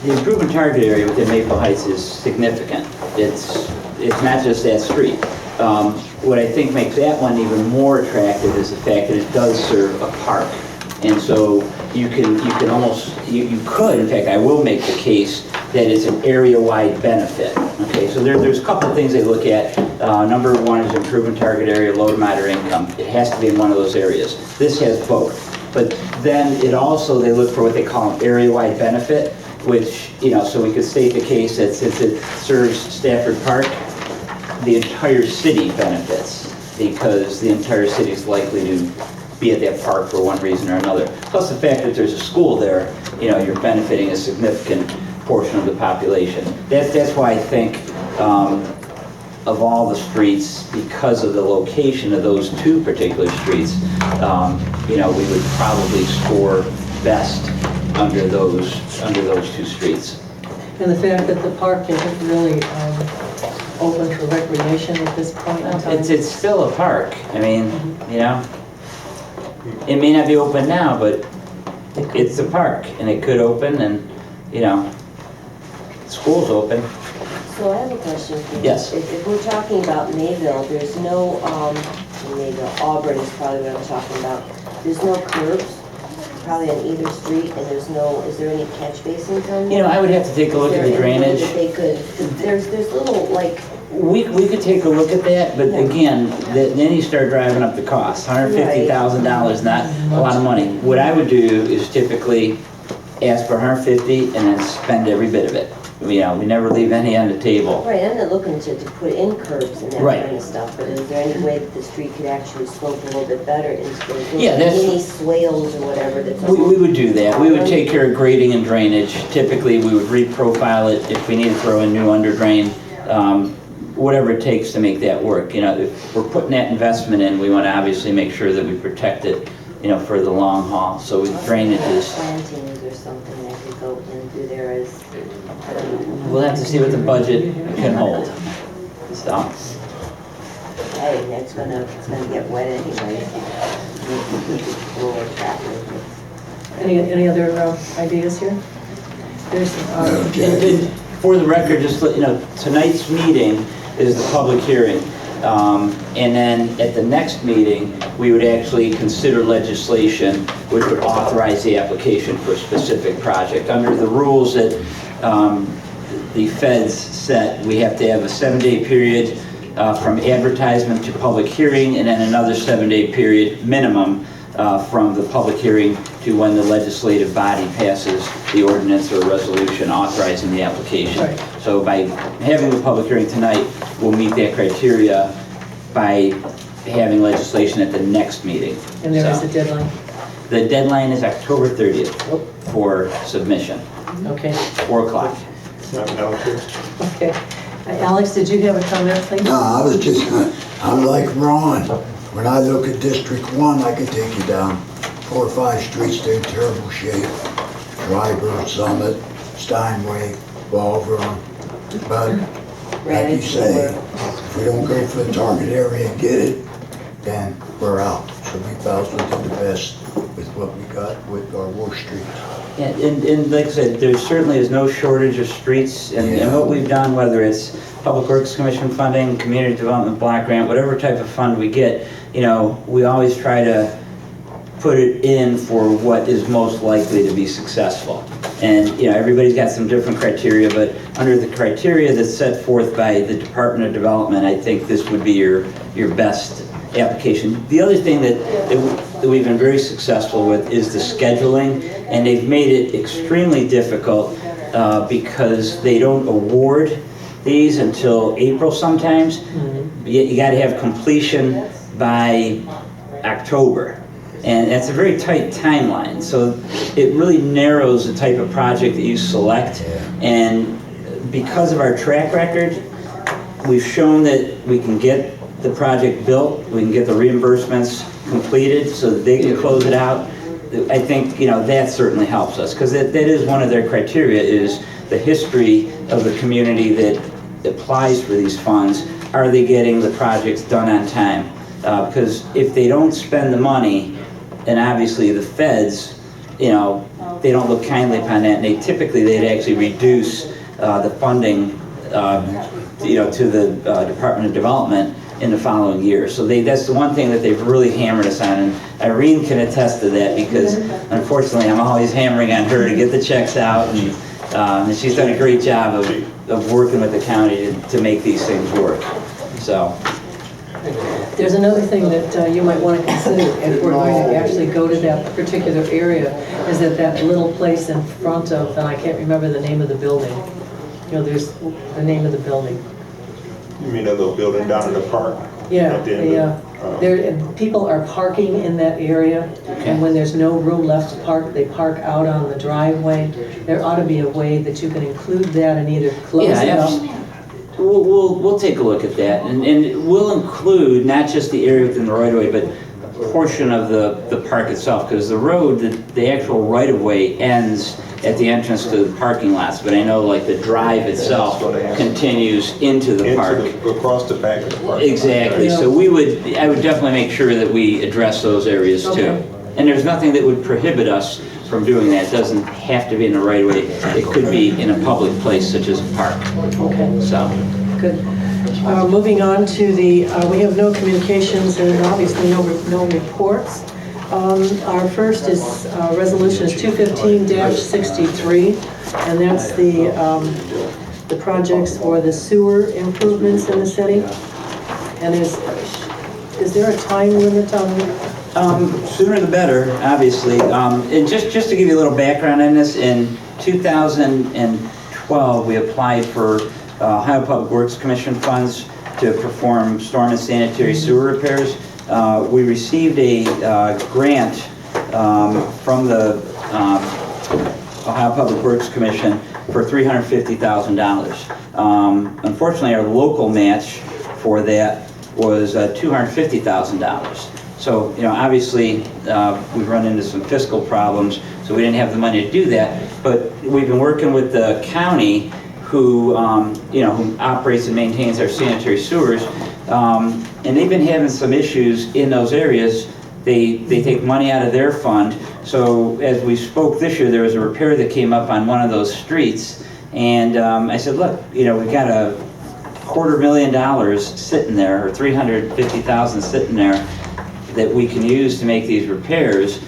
The improvement target area within Maple Heights is significant. It's not just that street. What I think makes that one even more attractive is the fact that it does serve a park. And so you could, in fact, I will make the case that it's an area-wide benefit. Okay, so there's a couple of things they look at. Number one is improvement target area, low to moderate income. It has to be in one of those areas. This has both. But then they look for what they call an area-wide benefit, which, so we could state the case that since it serves Stafford Park, the entire city benefits, because the entire city is likely to be at that park for one reason or another. Plus the fact that there's a school there, you're benefiting a significant portion of the population. That's why I think of all the streets, because of the location of those two particular streets, we would probably score best under those two streets. And the fact that the park isn't really open for recreation at this point in time? It's still a park. I mean, it may not be open now, but it's a park, and it could open, and school's open. So I have a question for you. Yes. If we're talking about Mayville, there's no, Mayville, Auburn is probably what I'm talking about. There's no curbs, probably on either street, and is there any catch basins on there? I would have to take a look at the drainage. Is there any way that they could, there's little, like... We could take a look at that, but again, then you start driving up the cost. $150,000, not a lot of money. What I would do is typically ask for $150 and then spend every bit of it. We never leave any on the table. Right, I'm not looking to put in curbs and that Right. kind of stuff, but is there any way that the street could actually slope a little bit better instead of Yeah, mini swales or whatever that's... We would do that. We would take care of grading and drainage. Typically, we would reprofile it if we need to throw in new under drain, whatever it takes to make that work. If we're putting that investment in, we want to obviously make sure that we protect it, for the long haul. So with drainages... Plantings or something that could go in through there as... We'll have to see what the budget can hold. So. Hey, it's gonna get wet anyway. Any other ideas here? There's And for the record, just let you know, tonight's meeting is the public hearing. And then at the next meeting, we would actually consider legislation which would authorize the application for a specific project. Under the rules that the feds set, we have to have a 7-day period from advertisement to public hearing, and then another 7-day period minimum from the public hearing to when the legislative body passes the ordinance or resolution authorizing the application. Right. So by having the public hearing tonight, we'll meet that criteria by having legislation at the next meeting. And there is a deadline? The deadline is October 30th for submission, Okay. 4 o'clock. Okay. Alex, did you have a comment, please? No, I'm like Ron. When I look at District 1, I could take you down 4 or 5 streets, they're in terrible shape. Schreiber, Summit, Steinway, Ballroom. But like you say, if we don't go for the target area and get it, then we're out. So we felt we did the best with what we got with our worst streets. Yeah, and like I said, there certainly is no shortage of streets, and what we've done, whether it's Public Works Commission funding, Community Development Block Grant, whatever type of fund we get, we always try to put it in for what is most likely to be successful. And everybody's got some different criteria, but under the criteria that's set forth by the Department of Development, I think this would be your best application. The other thing that we've been very successful with is the scheduling, and they've made it extremely difficult because they don't award these until April sometimes. Mm-hmm. You got to have completion by October. And that's a very tight timeline, so it really narrows the type of project that you select. And because of our track record, we've shown that we can get the project built, we can get the reimbursements completed so that they can close it out. I think that certainly helps us, because that is one of their criteria, is the history of the community that applies for these funds. Are they getting the projects done on time? Because if they don't spend the money, and obviously the feds, they don't look kindly upon that, and they'd actually reduce the funding, to the Department of Development in the following year. So that's the one thing that they've really hammered us on, and Irene can attest to that, because unfortunately I'm always hammering on her to get the checks out, and she's done a great job of working with the county to make these things work. So. There's another thing that you might want to consider if we're going to actually go to that particular area, is that little place in front of, and I can't remember the name of the building. There's the name of the building. You mean that little building down in the park? Yeah, At the end people are parking in that area, and when there's no room left to park, they park out on the driveway. There ought to be a way that you can include that and either close it up. We'll take a look at that, and we'll include not just the area within the right-of-way, but a portion of the park itself, because the road, the actual right-of-way ends at the entrance to the parking lots, but I know like the drive itself continues into the park. Across the back of the park. Exactly, so I would definitely make sure that we address those areas too. And there's nothing that would prohibit us from doing that. It doesn't have to be in the right way. It could be in a public place such as a park. Okay. So. Good. Moving on to we have no communications and obviously no reports. Our first is resolution is 215-63, and that's the projects for the sewer improvements in the city. And is there a time limit on it? Sooner the better, obviously. And just to give you a little background on this, in 2012 we applied for Ohio Public Works Commission funds to perform storm and sanitary sewer repairs. We received a grant from the Ohio Public Works Commission for $350,000. Unfortunately, our local match for that was $250,000. So, obviously, we've run into some fiscal problems, so we didn't have the money to do that. But we've been working with the county, who operates and maintains our sanitary sewers, and they've been having some issues in those areas. They take money out of their fund. So as we spoke this year, there was a repair that came up on one of those streets, and I said, look, we've got a $250,000 sitting there, or $350,000 sitting there, that we can use to make these repairs.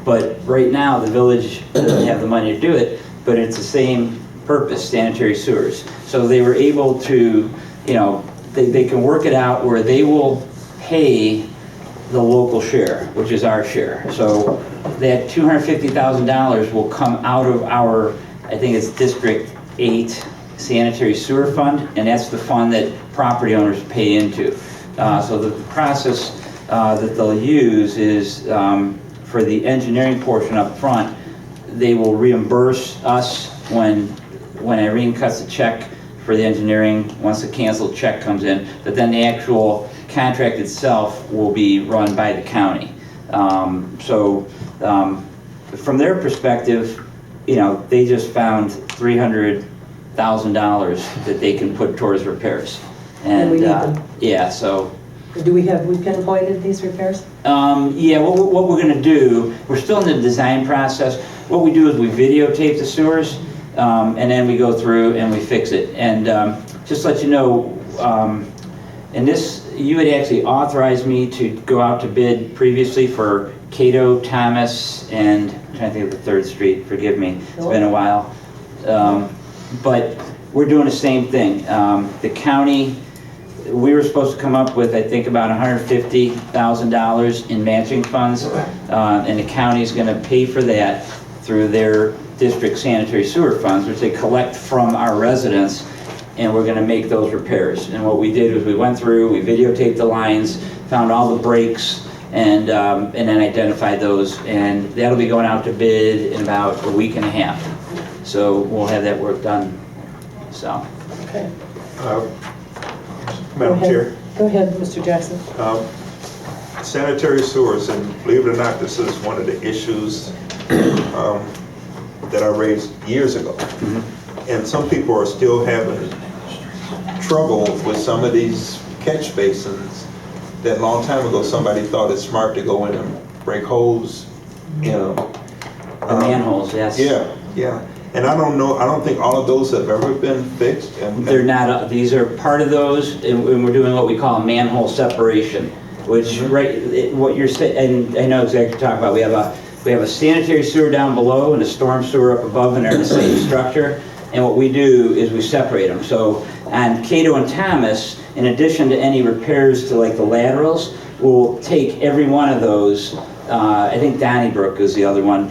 But right now, the village doesn't have the money to do it, but it's the same purpose, sanitary sewers. So they were able to, they can work it out where they will pay the local share, which is our share. So that $250,000 will come out of our, I think it's District 8 sanitary sewer fund, and that's the fund that property owners pay into. So the process that they'll use is for the engineering portion up front, they will reimburse us when Irene cuts a check for the engineering, once the canceled check comes in, but then the actual contract itself will be run by the county. From their perspective, they just found $300,000 that they can put towards repairs. And we need them. Yeah, so. Do we pinpointed these repairs? Yeah, what we're gonna do, we're still in the design process. What we do is we videotape the sewers, and then we go through and we fix it. And just to let you know, and this, you had actually authorized me to go out to bid previously for Cato, Thomas, and I'm trying to think of the third street, forgive me, it's been a while. But we're doing the same thing. The county, we were supposed to come up with, I think, about $150,000 in matching funds, and the county's gonna pay for that through their district sanitary sewer funds, which they collect from our residents, and we're gonna make those repairs. And what we did was we went through, we videotaped the lines, found all the breaks, and then identified those, and that'll be going out to bid in about a week and a half. So we'll have that work done, so. Okay. Madam Chair, Go ahead, Mr. Jackson. sanitary sewers, and believe it or not, this is one of the issues that I raised years ago. And some people are still having trouble with some of these catch basins that a long time ago somebody thought it's smart to go in and break holes in them The manholes, yes. Yeah, yeah. And I don't think all of those have ever been fixed. And They're not, these are part of those, and we're doing what we call a manhole separation, which, what you're saying, and I know exactly what you're talking about. We have a sanitary sewer down below and a storm sewer up above, and they're in the same structure. And what we do is we separate them. So on Cato and Thomas, in addition to any repairs to like the laterals, we'll take every one of those. I think Donnybrook is the other one,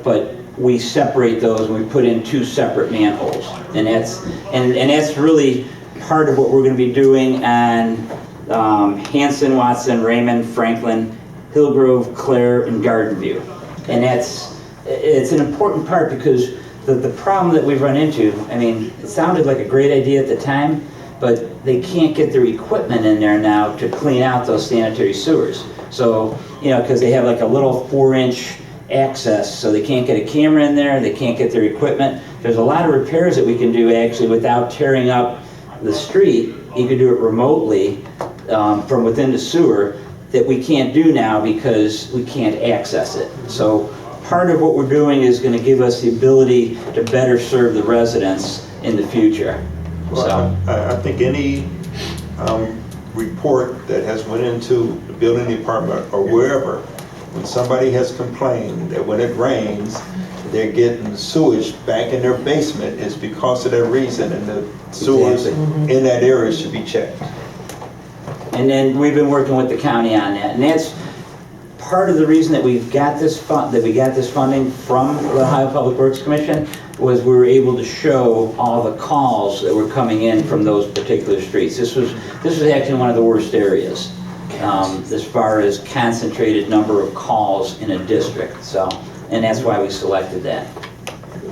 but we separate those and we put in 2 separate manholes. And that's really part of what we're going to be doing on Hanson, Watson, Raymond, Franklin, Hillgrove, Clare, and Garden View. And it's an important part because the problem that we've run into, I mean, it sounded like a great idea at the time, but they can't get their equipment in there now to clean out those sanitary sewers. So, you know, because they have like a little 4-inch access, so they can't get a camera in there, they can't get their equipment. There's a lot of repairs that we can do actually without tearing up the street. You can do it remotely from within the sewer that we can't do now because we can't access it. So part of what we're doing is going to give us the ability to better serve the residents in the future. Well, I think any report that has went into the building department or wherever, when somebody has complained that when it rains, they're getting sewage back in their basement, is because of that reason, and the sewers in that area should be checked. And then we've been working with the county on that, and that's part of the reason that we got this funding from the Ohio Public Works Commission, was we were able to show all the calls that were coming in from those particular streets. This was actually one of the worst areas as far as concentrated number of calls in a district. So, and that's why we selected that.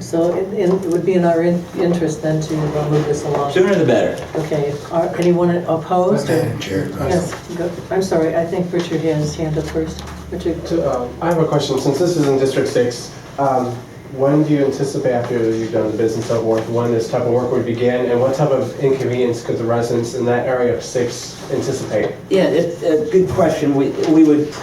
So it would be in our interest then to move this along. Sooner the better. Okay, anyone opposed? Madam Chair. Yes, go. I'm sorry, I think Richard had his hand up first. Richard? I have a question. Since this is in District 6, when do you anticipate, after you've done the business of work, when this type of work would begin, and what type of inconvenience could the residents in that area of 6 anticipate? Yeah, it's a good question. We would,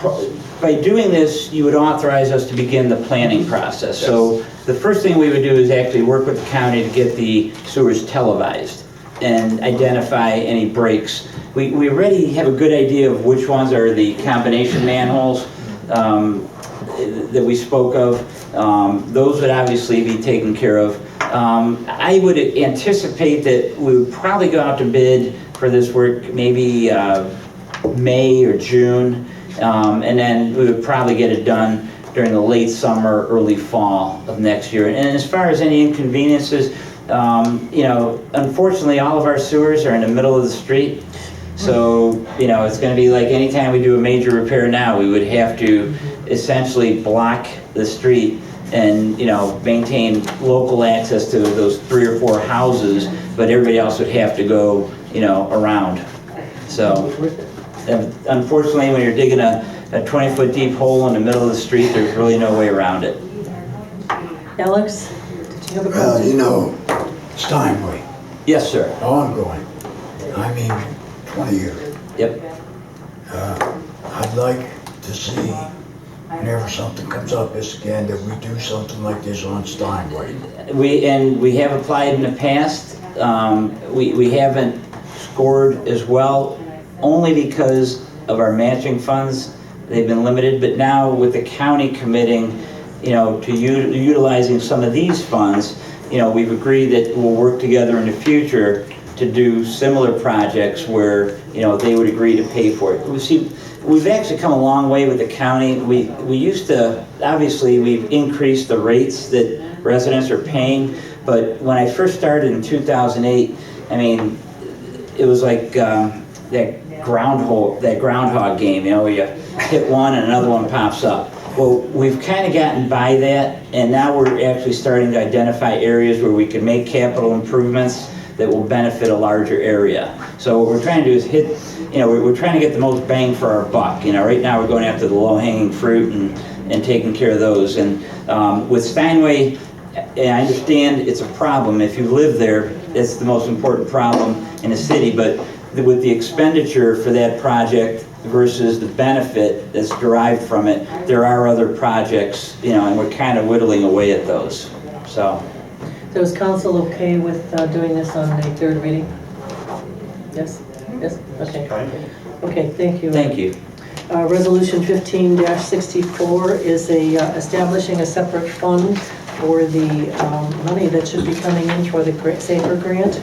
by doing this, you would authorize us to begin the planning process. Yes. So the first thing we would do is actually work with the county to get the sewers televised and identify any breaks. We already have a good idea of which ones are the combination manholes that we spoke of. Those would obviously be taken care of. I would anticipate that we would probably go out to bid for this work maybe May or June, and then we would probably get it done during the late summer, early fall of next year. And as far as any inconveniences, you know, unfortunately all of our sewers are in the middle of the street. So, you know, it's going to be like anytime we do a major repair now, we would have to essentially block the street and, you know, maintain local access to those 3 or 4 houses, but everybody else would have to go, you know, around. So, unfortunately, when you're digging a 20-foot deep hole in the middle of the street, there's really no way around it. Alex, did you have a question? Well, you know, Steinway, Yes, sir. ongoing, I mean, 20 years. Yep. I'd like to see, whenever something comes up this again, that we do something like this on Steinway. We have applied in the past. We haven't scored as well, only because of our matching funds. They've been limited, but now with the county committing, you know, to utilizing some of these funds, you know, we've agreed that we'll work together in the future to do similar projects where, you know, they would agree to pay for it. We've actually come a long way with the county. We used to, obviously, we've increased the rates that residents are paying, but when I first started in 2008, I mean, it was like that groundhog game, you know, where you hit one and another one pops up. Well, we've kind of gotten by that, and now we're actually starting to identify areas where we can make capital improvements that will benefit a larger area. So what we're trying to do is hit, you know, we're trying to get the most bang for our buck. You know, right now we're going after the low-hanging fruit and taking care of those. And with Steinway, I understand it's a problem. If you live there, it's the most important problem in the city. But with the expenditure for that project versus the benefit that's derived from it, there are other projects, you know, and we're kind of whittling away at those, so. So is council okay with doing this on a third reading? Yes? Yes? Okay. Okay, thank you. Thank you. Resolution 15-64 is establishing a separate fund for the money that should be coming in for the SAFER grant.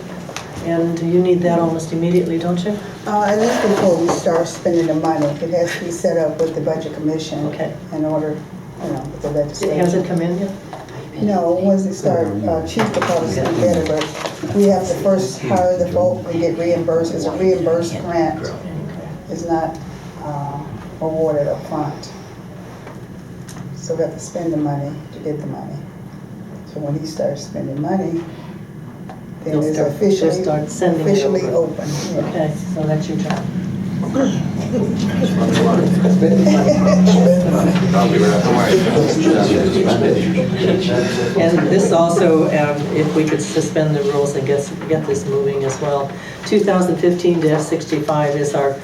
And you need that almost immediately, don't you? At least before we start spending the money, it has to be set up with the Budget Commission. Okay. In order, with the legislation. Has it come in yet? No, once they start, Chief will probably speak better, but we have to first hire the folk and get reimbursed. It's a reimbursed grant. It's not awarded up front. So we have to spend the money to get the money. So when he starts spending money, then They'll it's start- officially, they'll start sending it over. open. Yeah. Okay, so that's your job. And this also, if we could suspend the rules and get this moving as well. 2015-65 is our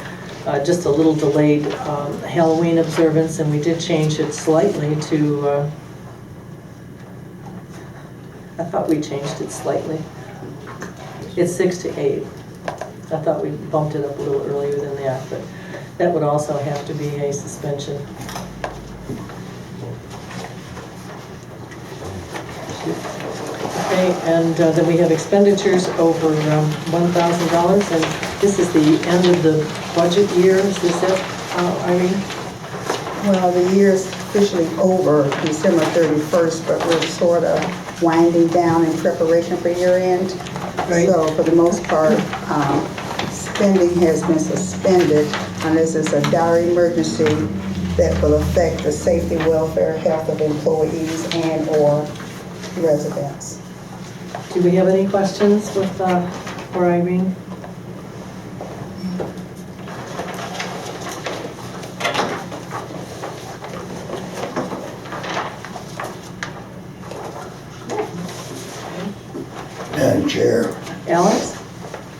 just a little delayed Halloween observance, and we did change it slightly to, I thought we changed it slightly. It's 6 to 8. I thought we bumped it up a little earlier than that, but that would also have to be a suspension. Okay, and then we have expenditures over $1,000, and this is the end of the budget year. Is it, Irene? Well, the year is officially over December 31st, but we're sort of winding down in preparation for year end. Right. So for the most part, spending has been suspended unless it's a dire emergency that will affect the safety, welfare, health of employees and or residents. Do we have any questions with, for Irene? Madam Chair, Alex?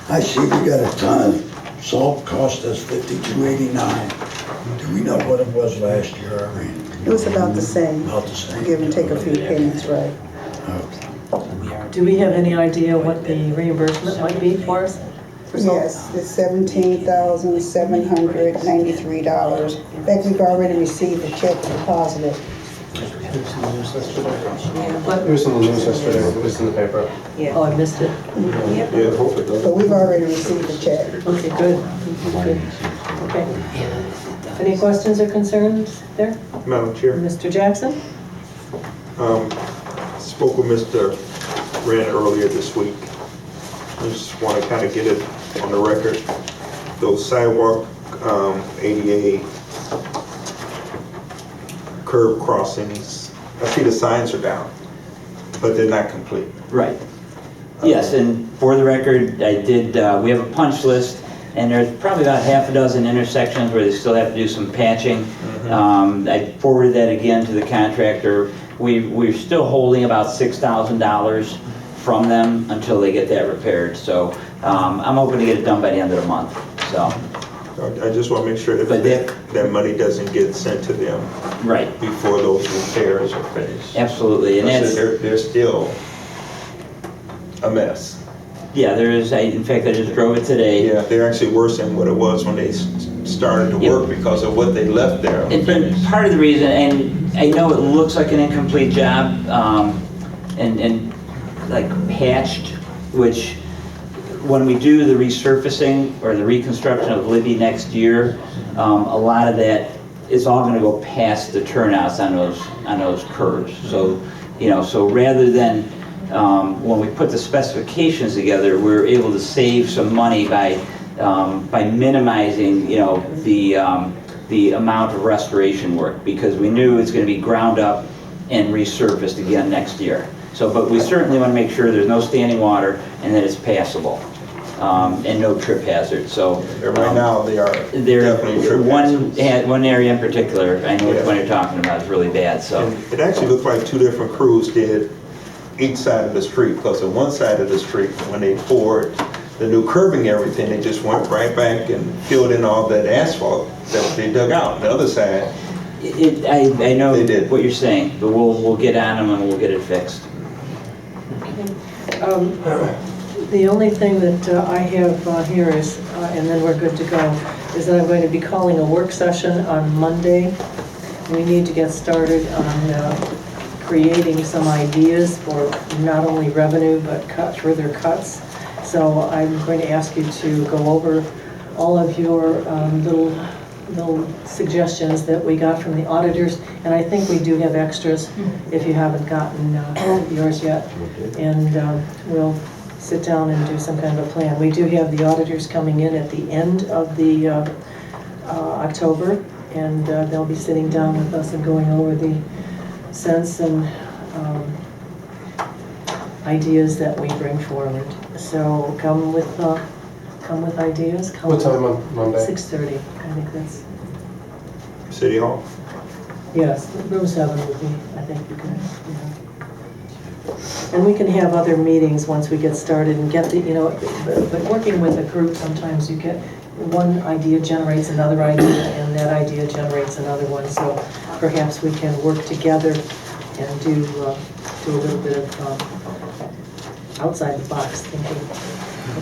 I see we got a ton of salt cost us $52.89. Do we know what it was last year, Irene? It was about the same, About the same? give and take a few pennies, right? Okay. Do we have any idea what the reimbursement might be for us? For salt? Yes, it's $17,793. In fact, we've already received a check deposited. It was in the news yesterday. What? It was in the news yesterday. It was in the paper. Oh, I missed it. Yeah, hope it But doesn't. we've already received a check. Okay, good. Good. Okay. Any questions or concerns there? Madam Chair, Mr. Jackson? spoke with Mr. Wren earlier this week. I just want to kind of get it on the record. Those sidewalk, ADA curb crossings, I see the signs are down, but they're not complete. Right. Yes, and for the record, I did, we have a punch list, and there's probably about half a dozen intersections where they still have to do some patching. I forwarded that again to the contractor. We're still holding about $6,000 from them until they get that repaired. So I'm hoping to get it done by the end of the month, so. I just want to make sure But that money doesn't get sent to them Right, before those repairs are finished. absolutely, and that's, They're still a mess. yeah, there is, in fact, I just drove it today. Yeah, they're actually worse than what it was when they started to work because of what they left there And unfinished. part of the reason, and I know it looks like an incomplete job, and like patched, which when we do the resurfacing or the reconstruction of Libby next year, a lot of that is all gonna go past the turnouts on those curves. So, so rather than, when we put the specifications together, we're able to save some money by minimizing, the amount of restoration work, because we knew it's gonna be ground up and resurfaced again next year. So, but we certainly wanna make sure there's no standing water and that it's passable, and no trip hazards, so. Right now, they are There, definitely trip hazards. one area in particular, I know which Yeah. one you're talking about, is really bad, so. And it actually looked like two different crews did each side of the street, because on one side of the street, when they poured the new curbing, everything, they just went right back and filled in all that asphalt that they dug out. The other side, I know They did. what you're saying, but we'll get on them and we'll get it fixed. The only thing that I have here is, and then we're good to go, is that I'm going to be calling a work session on Monday. We need to get started on creating some ideas for not only revenue, but further cuts. So I'm going to ask you to go over all of your little suggestions that we got from the auditors, and I think we do have extras if you haven't gotten yours yet. And we'll sit down and do some kind of a plan. We do have the auditors coming in at the end of the October, and they'll be sitting down with us and going over the sense and ideas that we bring forward. So come with ideas. Come What time on Monday? 6:30. I think that's, City Hall. yes, room 7 would be, I think you can, And we can have other meetings once we get started and get the, but working with a group, sometimes you get, one idea generates another idea, and that idea generates another one. So perhaps we can work together and do a little bit of outside the box thinking.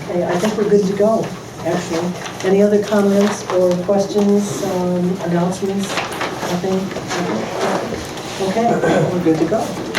Okay, I think we're good to go, actually. Any other comments or questions, announcements? Nothing? Okay, we're good to go.